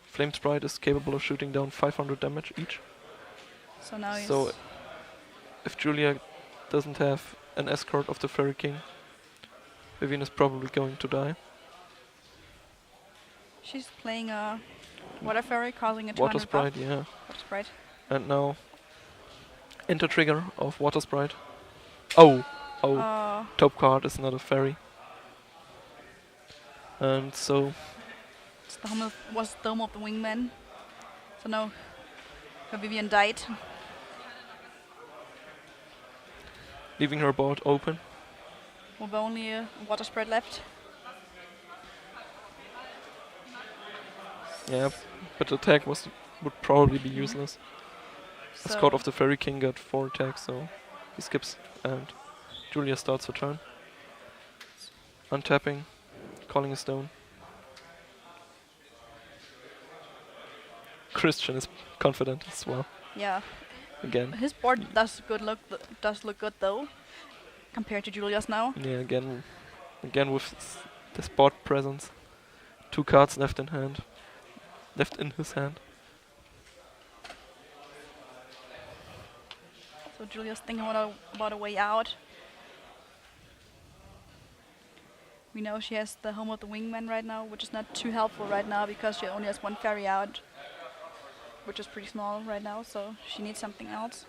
Speaker 2: Flame Sprite is capable of shooting down 500 damage each.
Speaker 1: So now he's.
Speaker 2: So if Julia doesn't have an escort of the Fairy King, Vivian is probably going to die.
Speaker 1: She's playing a water fairy, causing a 200
Speaker 2: Water
Speaker 1: buff.
Speaker 2: Sprite, yeah.
Speaker 1: Water Sprite.
Speaker 2: And now enter trigger of Water Sprite. Oh, top card is not a fairy. And so
Speaker 1: It's the Dome of the Wingman. So now Vivian died.
Speaker 2: Leaving her board open.
Speaker 1: With only a water spread left.
Speaker 2: Yeah, but the attack would probably be useless.
Speaker 1: So
Speaker 2: Escort of the Fairy King got 4 attacks, so he skips and Julia starts her turn. Untapping, calling a stone. Christian is confident as well.
Speaker 1: yeah,
Speaker 2: Again.
Speaker 1: his board does look good though, compared to Julia's now.
Speaker 2: Yeah, again with the spot presence. 2 cards left in his hand.
Speaker 1: So Julia's thinking about a way out. We know she has the Home of the Wingman right now, which is not too helpful right now because she only has 1 fairy out, which is pretty small right now, so she needs something else.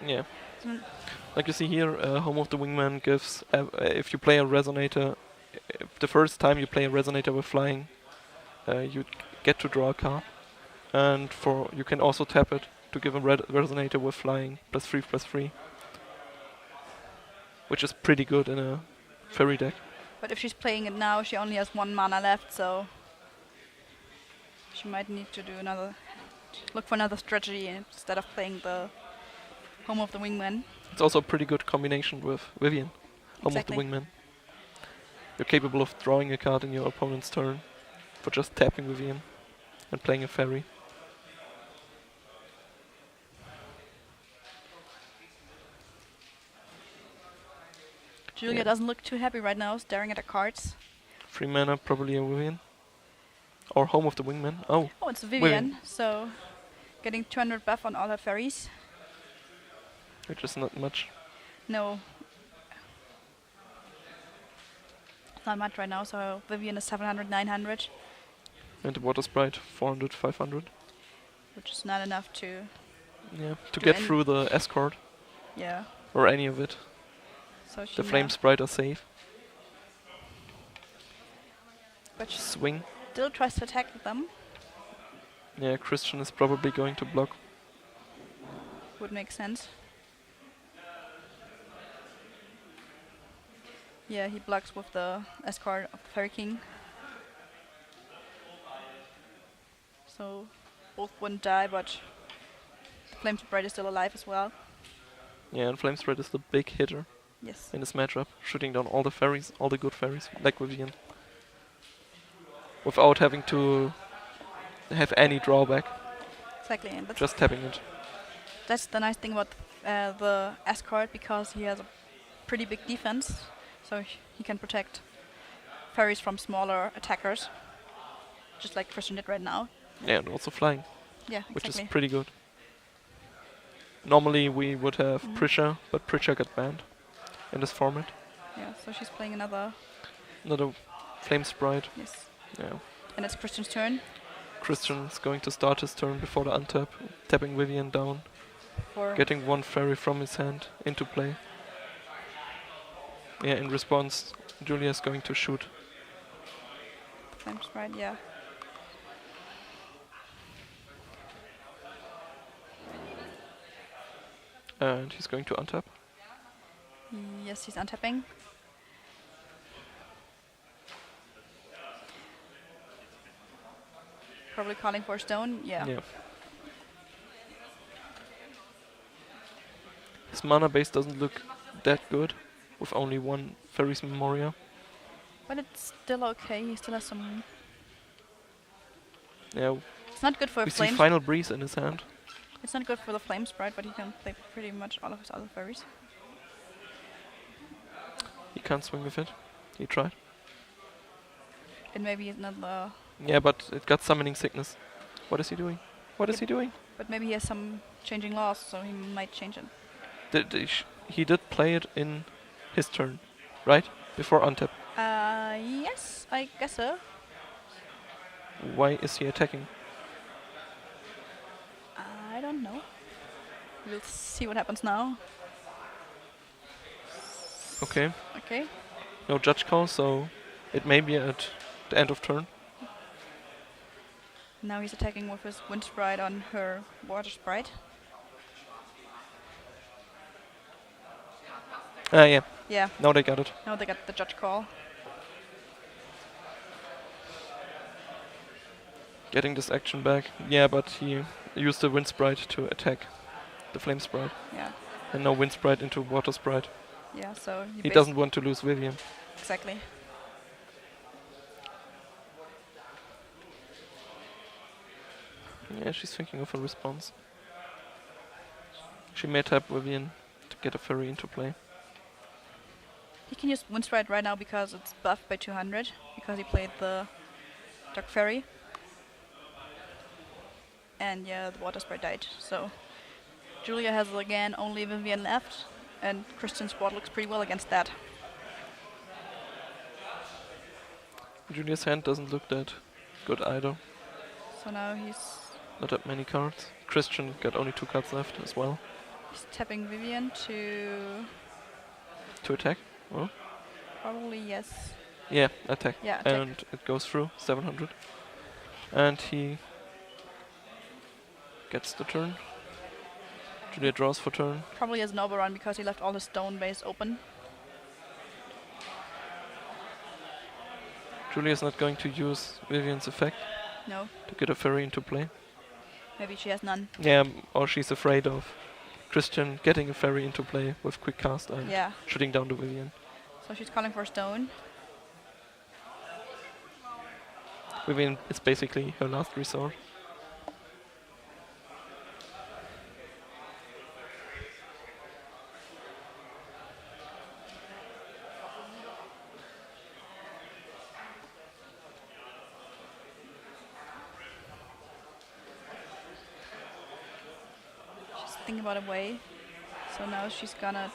Speaker 2: Yeah.
Speaker 1: Mm.
Speaker 2: Like you see here, Home of the Wingman gives, if you play a Resonator, the first time you play a Resonator with flying, you get to draw a card. And you can also tap it to give a Resonator with flying, +3/+3. Which is pretty good in a fairy deck.
Speaker 1: But if she's playing it now, she only has 1 mana left, so she might need to look for another strategy instead of playing the Home of the Wingman.
Speaker 2: It's also a pretty good combination with Vivian, Home of the
Speaker 1: Exactly.
Speaker 2: Wingman. You're capable of drawing a card in your opponent's turn for just tapping Vivian and playing a fairy.
Speaker 1: Julia
Speaker 2: Yeah.
Speaker 1: doesn't look too happy right now, staring at her cards.
Speaker 2: 3 mana, probably a Vivian. Or Home of the Wingman. Oh,
Speaker 1: Oh, it's Vivian, so getting 200 buff on all her fairies.
Speaker 2: which is not much.
Speaker 1: No. Not much right now, so Vivian is 700, 900,
Speaker 2: And the Water Sprite, 400, 500.
Speaker 1: which is not enough to,
Speaker 2: Yeah, to
Speaker 1: Do
Speaker 2: get
Speaker 1: any-
Speaker 2: through the escort
Speaker 1: yeah.
Speaker 2: or any of it.
Speaker 1: So she
Speaker 2: The Flame Sprite are safe.
Speaker 1: but she
Speaker 2: Swing.
Speaker 1: still tries to attack them.
Speaker 2: Yeah, Christian is probably going to block.
Speaker 1: Would make sense. Yeah, he blocks with the escort of the Fairy King. So both wouldn't die, but the Flame Sprite is still alive as well.
Speaker 2: Yeah, and Flame Sprite is the big hitter
Speaker 1: Yes.
Speaker 2: in this matchup, shooting down all the fairies, all the good fairies, like Vivian. Without having to have any drawback,
Speaker 1: Exactly, and
Speaker 2: just tapping it.
Speaker 1: that's the nice thing about the escort, because he has a pretty big defense, so he can protect fairies from smaller attackers, just like Christian did right now.
Speaker 2: Yeah, and also flying,
Speaker 1: Yeah,
Speaker 2: which
Speaker 1: exactly.
Speaker 2: is pretty good. Normally we would have
Speaker 1: Mhm.
Speaker 2: Prisha, but Prisha got banned in this format.
Speaker 1: Yeah, so she's playing another.
Speaker 2: Another Flame Sprite.
Speaker 1: Yes,
Speaker 2: Yeah.
Speaker 1: and it's Christian's turn.
Speaker 2: Christian's going to start his turn before the untap, tapping Vivian down,
Speaker 1: For
Speaker 2: getting 1 fairy from his hand into play. Yeah, in response, Julia's going to shoot.
Speaker 1: Flame Sprite, yeah.
Speaker 2: And he's going to untap.
Speaker 1: Yes, he's untapping. Probably calling for a stone, yeah.
Speaker 2: His mana base doesn't look that good, with only 1 Fairy's Memoria.
Speaker 1: But it's still okay, he still has some.
Speaker 2: Yeah,
Speaker 1: It's not good for a
Speaker 2: we see
Speaker 1: flame.
Speaker 2: Final Breeze in his hand.
Speaker 1: It's not good for the Flame Sprite, but he can play pretty much all of his other fairies.
Speaker 2: He can't swing with it. He tried.
Speaker 1: And maybe it's not the.
Speaker 2: Yeah, but it got Summoning Sickness. What is he doing? What is
Speaker 1: Yep.
Speaker 2: he doing?
Speaker 1: But maybe he has some changing laws, so he might change it.
Speaker 2: He did play it in his turn, right? Before untap.
Speaker 1: Yes, I guess so.
Speaker 2: Why is he attacking?
Speaker 1: I don't know. We'll see what happens now.
Speaker 2: Okay.
Speaker 1: Okay.
Speaker 2: No judge call, so it may be a the end of turn.
Speaker 1: Now he's attacking with his wind sprite on her water sprite.
Speaker 2: Yeah.
Speaker 1: Yeah.
Speaker 2: Now they got it.
Speaker 1: Now they got the judge call.
Speaker 2: Getting this action back. Yeah, but he used the wind sprite to attack the flame sprite.
Speaker 1: Yeah.
Speaker 2: And now wind sprite into water sprite.
Speaker 1: Yeah, so
Speaker 2: He doesn't want to lose Vivian.
Speaker 1: Exactly.
Speaker 2: Yeah, she's thinking of a response. She may tap Vivian to get a fairy into play.
Speaker 1: He can use wind sprite right now because it's buffed by 200, because he played the Dark Fairy. And yeah, the water sprite died. So Julia has again only Vivian left, and Christian's board looks pretty well against that.
Speaker 2: Julia's hand doesn't look that good either.
Speaker 1: So now he's
Speaker 2: Not that many cards. Christian got only 2 cards left as well.
Speaker 1: tapping Vivian to
Speaker 2: To attack? Well,
Speaker 1: probably yes.
Speaker 2: yeah, attack.
Speaker 1: Yeah, attack.
Speaker 2: And it goes through 700. And he gets the turn. Julia draws for turn.
Speaker 1: Probably has an overrun because he left all his stone base open.
Speaker 2: Julia's not going to use Vivian's effect
Speaker 1: No,
Speaker 2: to get a fairy into play.
Speaker 1: maybe she has none.
Speaker 2: Yeah, or she's afraid of Christian getting a fairy into play with quick cast and
Speaker 1: Yeah,
Speaker 2: shooting down the Vivian.
Speaker 1: so she's calling for stone.
Speaker 2: Vivian is basically her last resort.
Speaker 1: She's thinking about a way. So now she's gonna...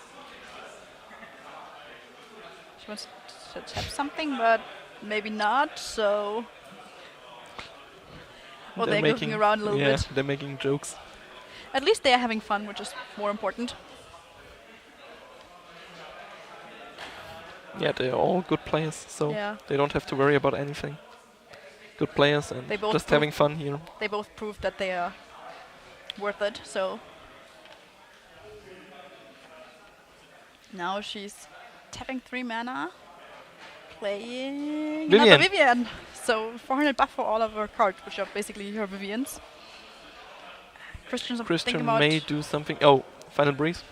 Speaker 1: She wants to tap something, but maybe not, so... Well, they're goofing around a little bit.
Speaker 2: They're making jokes.
Speaker 1: At least they are having fun, which is more important.
Speaker 2: Yeah, they are all good players, so
Speaker 1: Yeah.
Speaker 2: they don't have to worry about anything. Good players and
Speaker 1: They both
Speaker 2: just having fun here.
Speaker 1: They both proved that they are worth it, so... Now she's tapping 3 mana, playing
Speaker 2: Vivian.
Speaker 1: another Vivian. So 400 buff for all of her cards, which are basically her Vivians. Christian
Speaker 2: Christian may do something. Oh, Final Breeze.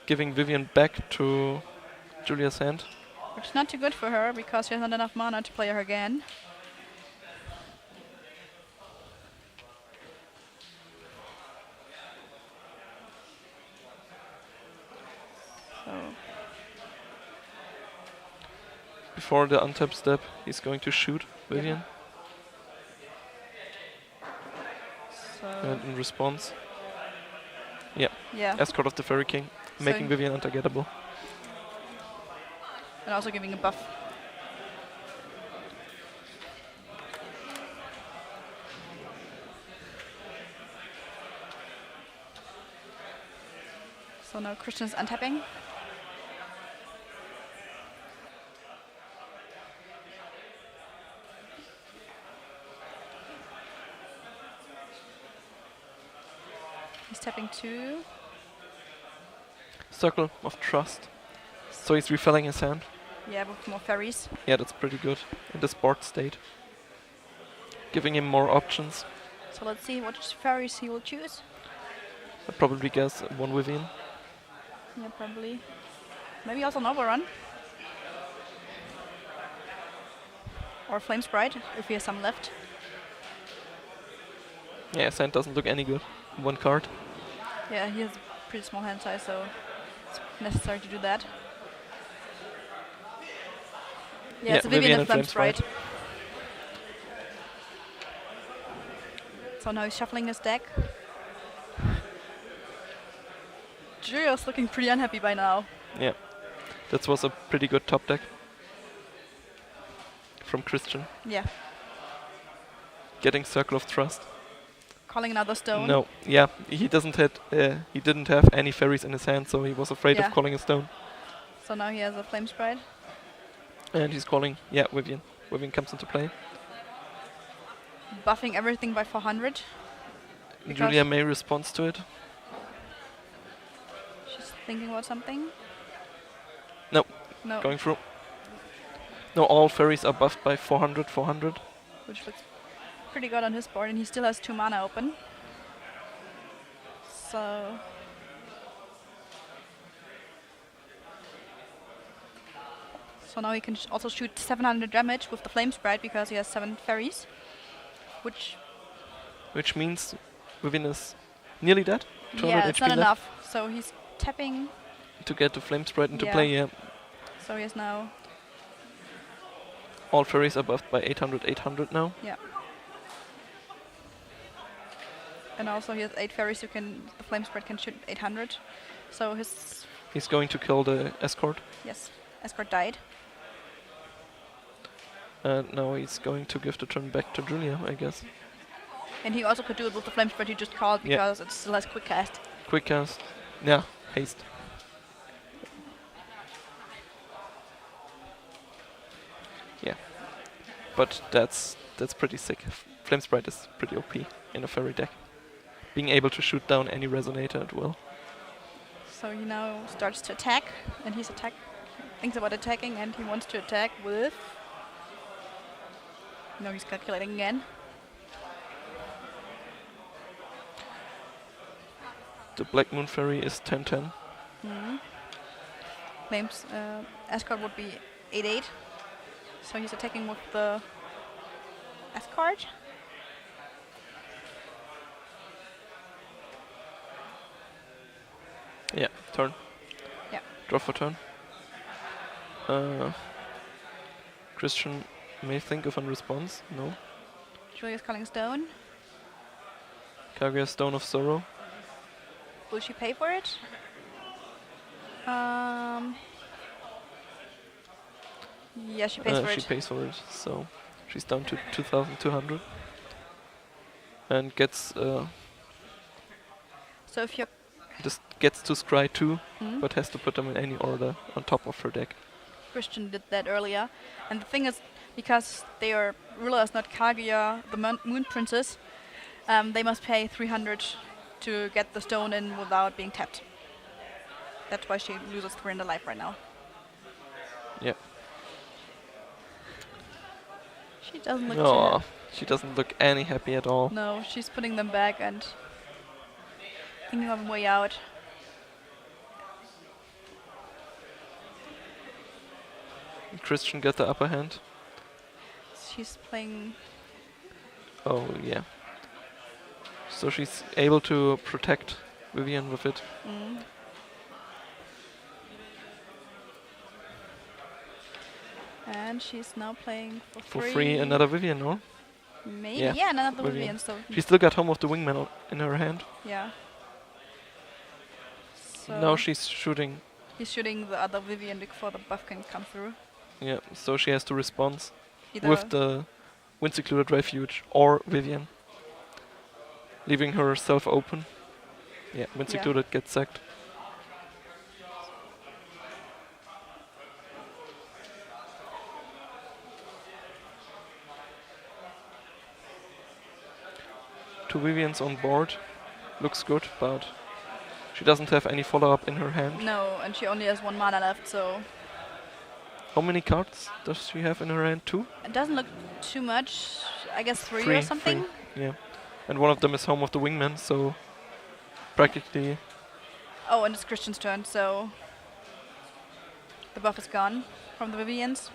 Speaker 2: Giving Vivian back to Julia's hand.
Speaker 1: which is not too good for her because she has not enough mana to play her again. So
Speaker 2: Before the untap step, he's going to shoot Vivian.
Speaker 1: so
Speaker 2: And in response,
Speaker 1: yeah,
Speaker 2: Escort of the Fairy King,
Speaker 1: So
Speaker 2: making
Speaker 1: he-
Speaker 2: Vivian untargetable.
Speaker 1: and also giving a buff. So now Christian's untapping. He's tapping 2.
Speaker 2: Circle of Trust. So he's refilling his hand.
Speaker 1: Yeah, with more fairies.
Speaker 2: Yeah, that's pretty good in this board state. Giving him more options.
Speaker 1: So let's see which fairies he will choose.
Speaker 2: I'd probably guess one Vivian.
Speaker 1: Yeah, probably. Maybe also an overrun. Or Flame Sprite, if he has some left.
Speaker 2: Yeah, his hand doesn't look any good. 1 card.
Speaker 1: Yeah, he has a pretty small hand size, so it's necessary to do that. Yeah, it's a Vivian and Flame Sprite. So now he's shuffling his deck. Julia's looking pretty unhappy by now.
Speaker 2: Yeah, that was a pretty good top deck from Christian.
Speaker 1: Yeah,
Speaker 2: Getting Circle of Trust.
Speaker 1: calling another stone.
Speaker 2: No, yeah, he didn't have any fairies in his hand, so he was afraid
Speaker 1: Yeah.
Speaker 2: of calling a stone.
Speaker 1: So now he has a Flame Sprite.
Speaker 2: And he's calling, yeah, Vivian. Vivian comes into play.
Speaker 1: Buffing everything by 400.
Speaker 2: Julia may respond to it.
Speaker 1: She's thinking about something.
Speaker 2: No.
Speaker 1: No.
Speaker 2: Going through. No, all fairies are buffed by 400, 400.
Speaker 1: Which looks pretty good on his board, and he still has 2 mana open. So... So now he can also shoot 700 damage with the Flame Sprite because he has 7 fairies.
Speaker 2: Which means Vivian is nearly dead. 200
Speaker 1: yeah, it's
Speaker 2: HP
Speaker 1: not
Speaker 2: left
Speaker 1: enough. So he's tapping.
Speaker 2: to get the Flame Sprite into play, yeah.
Speaker 1: So he has now...
Speaker 2: All fairies are buffed by 800, 800 now.
Speaker 1: Yeah. And also he has 8 fairies who can... The Flame Sprite can shoot 800. So his...
Speaker 2: He's going to kill the escort.
Speaker 1: Yes, escort died.
Speaker 2: And now he's going to give the turn back to Julia, I guess.
Speaker 1: And he also could do it with the Flame Sprite he just called because it still has quick cast.
Speaker 2: Quick cast. Yeah, haste. Yeah. But that's pretty sick. Flame Sprite is pretty OP in a fairy deck. Being able to shoot down any resonator at will.
Speaker 1: So he now starts to attack, and thinks about attacking, and he wants to attack with... No, he's calculating again.
Speaker 2: The Black Moon Fairy is 10-10.
Speaker 1: Flames escort would be 8-8. So he's attacking with the escort.
Speaker 2: Yeah, turn.
Speaker 1: Yeah.
Speaker 2: Draw for turn. Christian may think of a response. No.
Speaker 1: Julia's calling stone.
Speaker 2: Kaguya Stone of Sorrow.
Speaker 1: Will she pay for it? Yeah, she pays for it.
Speaker 2: She pays for it, so she's down to 2,200. And gets
Speaker 1: So if you're...
Speaker 2: Just gets to scry 2, but has to put them in any order on top of her deck.
Speaker 1: Christian did that earlier. And the thing is, because they are rulers, not Kaguya, the Moon Princess, they must pay 300 to get the stone in without being tapped. That's why she loses 300 life right now.
Speaker 2: Yeah.
Speaker 1: She doesn't look too
Speaker 2: No,
Speaker 1: happy.
Speaker 2: she doesn't look any happy at all.
Speaker 1: No, she's putting them back and thinking of a way out.
Speaker 2: Christian got the upper hand.
Speaker 1: She's playing...
Speaker 2: Oh, yeah. So she's able to protect Vivian with it.
Speaker 1: And she's now playing for
Speaker 2: For free, another Vivian, no?
Speaker 1: Maybe,
Speaker 2: Yeah,
Speaker 1: yeah, another
Speaker 2: Vivian.
Speaker 1: Vivian. So
Speaker 2: She still got Home of the Wingman in her hand.
Speaker 1: yeah. So
Speaker 2: Now she's shooting.
Speaker 1: he's shooting the other Vivian before the buff can come through.
Speaker 2: Yeah, so she has to respond
Speaker 1: Either
Speaker 2: with the Wind Secluded Refuge or Vivian. Leaving herself open. Yeah, Wind
Speaker 1: Yeah.
Speaker 2: Secluded gets sacked. Two Vivians on board. Looks good, but she doesn't have any follow-up in her hand.
Speaker 1: no, and she only has 1 mana left, so
Speaker 2: How many cards does she have in her hand? 2?
Speaker 1: it doesn't look too much. I guess 3 or something.
Speaker 2: Yeah. And one of them is Home of the Wingman, so practically
Speaker 1: Oh, and it's Christian's turn, so the buff is gone from the Vivians.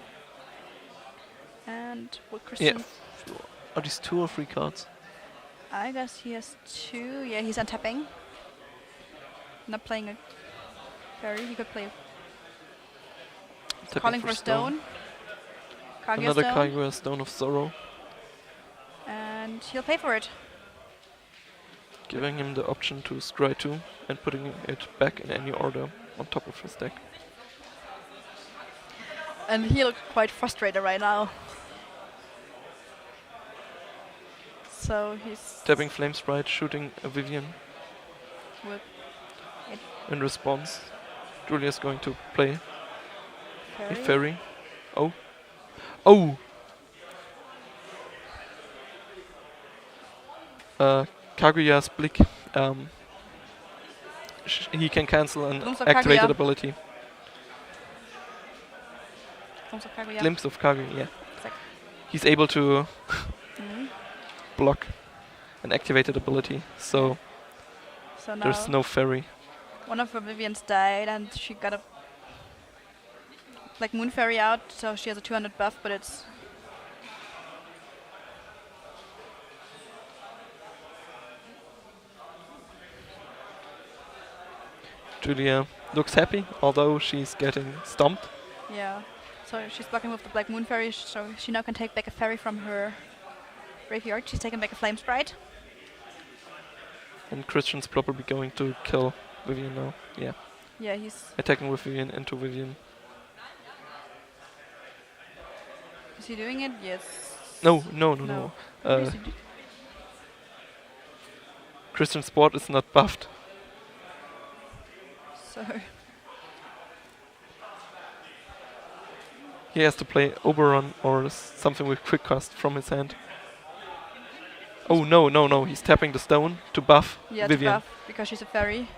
Speaker 1: And will Christian...
Speaker 2: yeah. Are these 2 or 3 cards?
Speaker 1: I guess he has 2. Yeah, he's untapping. Not playing a fairy. He could play...
Speaker 2: Tapping
Speaker 1: calling for stone. Kaguya
Speaker 2: Another
Speaker 1: stone.
Speaker 2: Kaguya Stone of Sorrow.
Speaker 1: And he'll pay for it.
Speaker 2: Giving him the option to scry 2 and putting it back in any order on top of his deck.
Speaker 1: And he looks quite frustrated right now. So he's...
Speaker 2: Tapping Flame Sprite, shooting a Vivian.
Speaker 1: with
Speaker 2: In response, Julia's going to play
Speaker 1: fairy.
Speaker 2: a fairy. Oh. Oh! Kaguya's Blick. He can cancel an
Speaker 1: Glimpse of
Speaker 2: activated
Speaker 1: Kaguya.
Speaker 2: ability.
Speaker 1: Glimpse of Kaguya.
Speaker 2: Glimpse of Kaguya, yeah.
Speaker 1: Exact.
Speaker 2: He's able to
Speaker 1: Mhm.
Speaker 2: block an activated ability, so
Speaker 1: So now
Speaker 2: there's no fairy.
Speaker 1: one of her Vivians died, and she got a like Moon Fairy out, so she has a 200 buff, but it's
Speaker 2: Julia looks happy, although she's getting stomped.
Speaker 1: yeah. So she's blocking with the Black Moon Fairy, so she now can take back a fairy from her graveyard. She's taking back a Flame Sprite.
Speaker 2: And Christian's probably going to kill Vivian now. Yeah,
Speaker 1: Yeah, he's
Speaker 2: attacking with Vivian into Vivian.
Speaker 1: is he doing it? Yes.
Speaker 2: No.
Speaker 1: What is he do-
Speaker 2: Christian's board is not buffed.
Speaker 1: So
Speaker 2: He has to play Oberon or something with quick cast from his hand. Oh no, he's tapping the stone to buff
Speaker 1: yeah, to
Speaker 2: Vivian.
Speaker 1: buff because she's a fairy.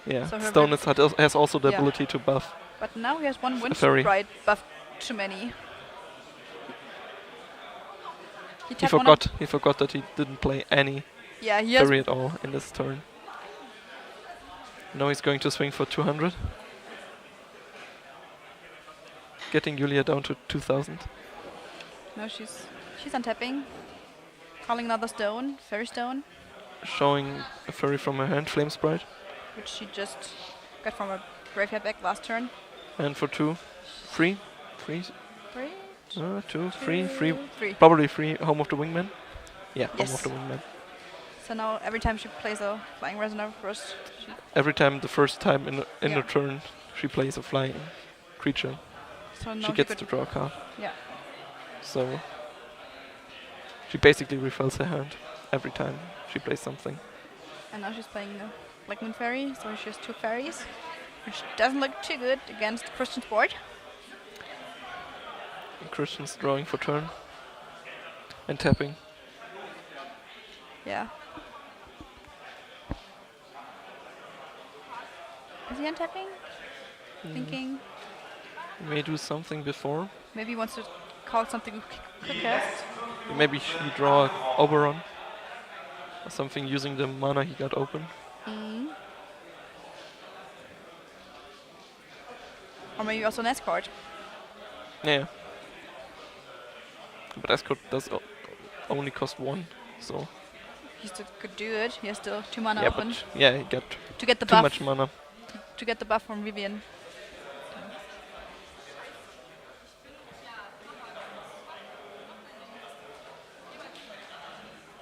Speaker 2: Yeah,
Speaker 1: So her
Speaker 2: stone has also the
Speaker 1: Yeah.
Speaker 2: ability to buff.
Speaker 1: But now he has one Wind
Speaker 2: fairy.
Speaker 1: Sprite buff too many.
Speaker 2: He
Speaker 1: tapped one of-
Speaker 2: forgot that he didn't play any
Speaker 1: Yeah, he has.
Speaker 2: fairy at all in this turn. Now he's going to swing for 200. Getting Julia down to 2000.
Speaker 1: No, she's untapping. Calling another stone, fairy stone,
Speaker 2: Showing a fairy from her hand, Flame Sprite.
Speaker 1: which she just got from her graveyard back last turn.
Speaker 2: And for 2, 3, 3,
Speaker 1: 3,
Speaker 2: 2, 3, 3,
Speaker 1: 3.
Speaker 2: probably 3, Home of the Wingman. Yeah, Home
Speaker 1: Yes.
Speaker 2: of the Wingman.
Speaker 1: So now every time she plays a flying resonator first, she
Speaker 2: Every time, the first time in
Speaker 1: Yeah.
Speaker 2: a turn, she plays a flying creature.
Speaker 1: so now
Speaker 2: She gets
Speaker 1: could,
Speaker 2: to draw a card.
Speaker 1: Yeah.
Speaker 2: So she basically refills her hand every time she plays something.
Speaker 1: And now she's playing a Black Moon Fairy, so she has 2 fairies, which doesn't look too good against Christian's board.
Speaker 2: And Christian's drawing for turn and tapping.
Speaker 1: Yeah. Is he untapping? Thinking
Speaker 2: He may do something before.
Speaker 1: maybe he wants to call something quick cast.
Speaker 2: Maybe he draw Oberon or something using the mana he got open.
Speaker 1: Or maybe also an escort.
Speaker 2: Yeah. But Escort does only cost 1, so
Speaker 1: He still could do it. He has still 2 mana
Speaker 2: yeah.
Speaker 1: open
Speaker 2: But yeah, he got
Speaker 1: to get the
Speaker 2: too
Speaker 1: buff.
Speaker 2: much mana.
Speaker 1: To get the buff from Vivian.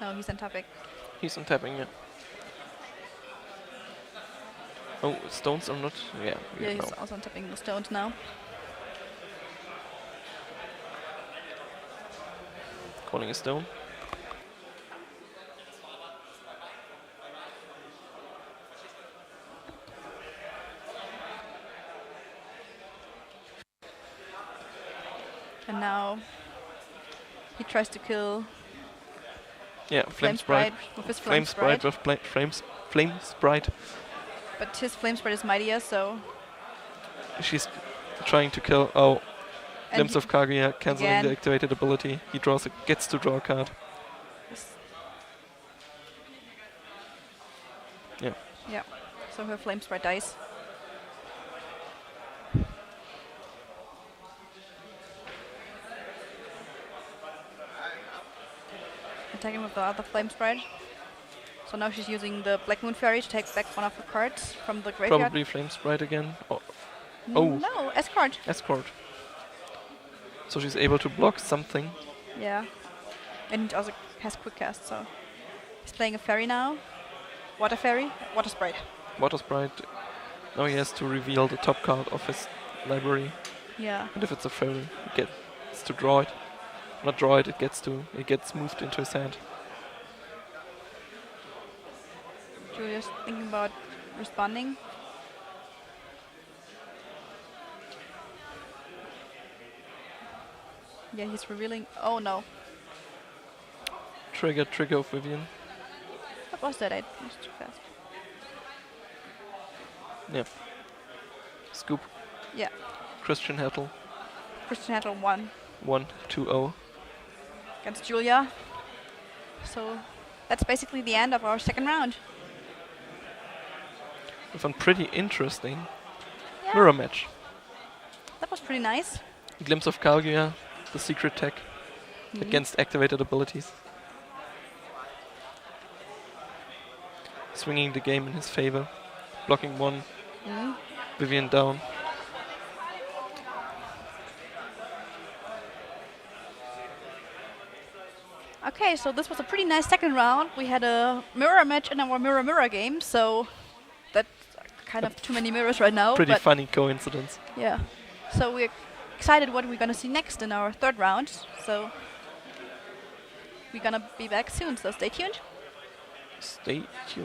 Speaker 1: No, he's on topic.
Speaker 2: He's on tapping, yeah. Oh, stones are not. Yeah,
Speaker 1: Yeah,
Speaker 2: no.
Speaker 1: he's also on tapping the stones now.
Speaker 2: Calling a stone.
Speaker 1: And now he tries to kill
Speaker 2: Yeah, Flame Sprite.
Speaker 1: with his
Speaker 2: Flame Sprite with Flame Sprite.
Speaker 1: But his Flame Sprite is mightier, so...
Speaker 2: She's trying to kill. Oh,
Speaker 1: and
Speaker 2: Glimpse
Speaker 1: he-
Speaker 2: of Kaguya, canceling
Speaker 1: again.
Speaker 2: the activated ability. He gets to draw a card. Yeah.
Speaker 1: Yeah, so her Flame Sprite dies. Attacking with the other Flame Sprite. So now she's using the Black Moon Fairy to take back one of her cards from the graveyard.
Speaker 2: Probably Flame Sprite again. Oh,
Speaker 1: No, Escort.
Speaker 2: Escort. So she's able to block something.
Speaker 1: Yeah. And it also has quick cast, so he's playing a fairy now. Water Fairy, Water Sprite.
Speaker 2: Water Sprite. Now he has to reveal the top card of his library.
Speaker 1: Yeah.
Speaker 2: And if it's a fairy, he gets to draw it. Not draw it, it gets moved into his hand.
Speaker 1: Julia's thinking about responding. Yeah, he's revealing. Oh no.
Speaker 2: Trigger of Vivian.
Speaker 1: What was that? I was too fast.
Speaker 2: Yeah. Scoop.
Speaker 1: Yeah.
Speaker 2: Christian Hettel.
Speaker 1: Christian Hettel won
Speaker 2: 1-2-0.
Speaker 1: against Julia. So that's basically the end of our second round.
Speaker 2: I found pretty interesting
Speaker 1: Yeah.
Speaker 2: mirror match.
Speaker 1: That was pretty nice.
Speaker 2: Glimpse of Kalgia, the secret tech against activated abilities. Swinging the game in his favor. Blocking one. Vivian down.
Speaker 1: Okay, so this was a pretty nice second round. We had a mirror match in our mirror game, so that's kind of too many mirrors right now.
Speaker 2: Pretty
Speaker 1: but
Speaker 2: funny coincidence.
Speaker 1: yeah. So we're excited what we're gonna see next in our third round. So we're gonna be back soon, so stay tuned.
Speaker 2: Stay tuned.